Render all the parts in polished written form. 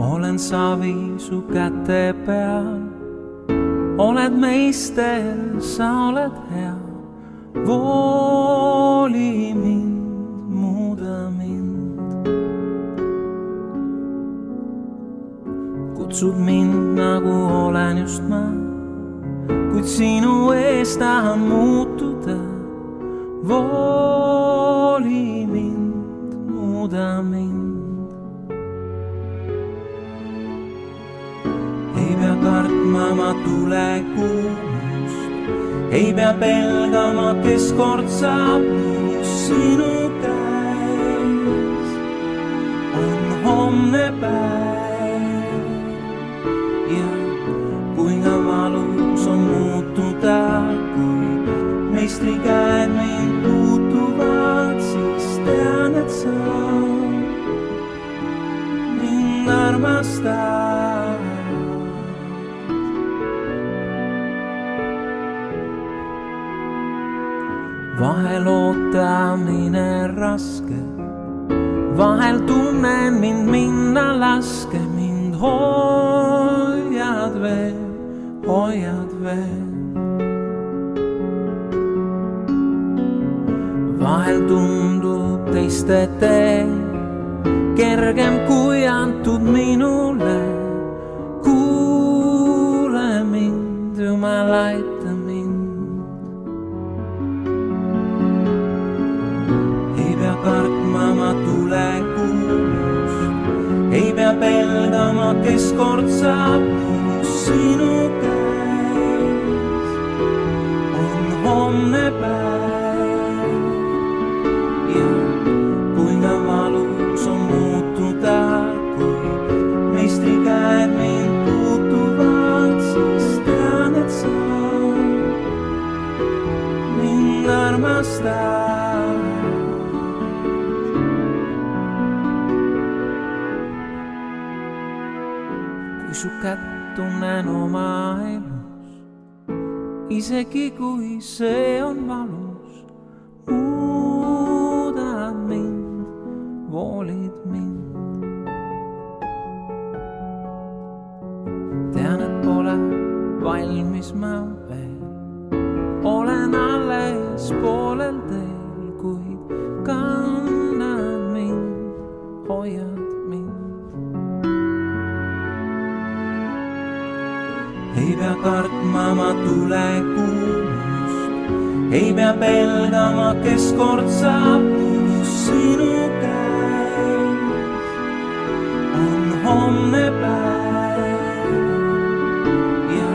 olen savi su käte peal, oled meister, sa oled hea. Vooli mind, muuda mind. Kutsud mind nagu olen just ma, kuid sinu ees tahan muutuda. Vooli mind, muuda mind. Ei pea kartma ma tulekuust, ei pea pelgama, kes kord saab minust. Sinu käes on homne päev ja kuinka valus on muutuda, kui meistri käed mind puutuvad, siis tean, et sa mind armastad. Vahel ootamine raske, vahel tunnen mind minna laske. Mind hoiad veel, hoiad veel. Vahel tundub teiste tee kergem kui antud minule. Kuule mind, Jumal, aita mind. Ei pea kartma ma tulekuust, ei pea pelgama, kes kord saab minust. Sinu käes on homne päev ja kuinka valus on muutuda, kui meistri käed mind puutuvad, siis tean, et sa mind armastad. Kui su kätt tunnen oma elus, isegi kui see on valus, muudad mind, voolid mind. Tean, et pole valmis ma veel, olen alles poolel teel, kuid kannad mind, hoiad mind. Ei pea kartma ma tulekuust, ei pea pelgama, kes kord saab minust. Sinu käes on homne päev ja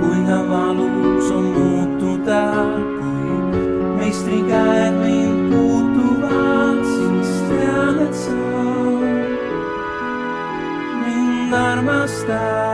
kuinka valus on muutuda, kui meistri käed mind puutuvad, siis tean, et sa mind armastad.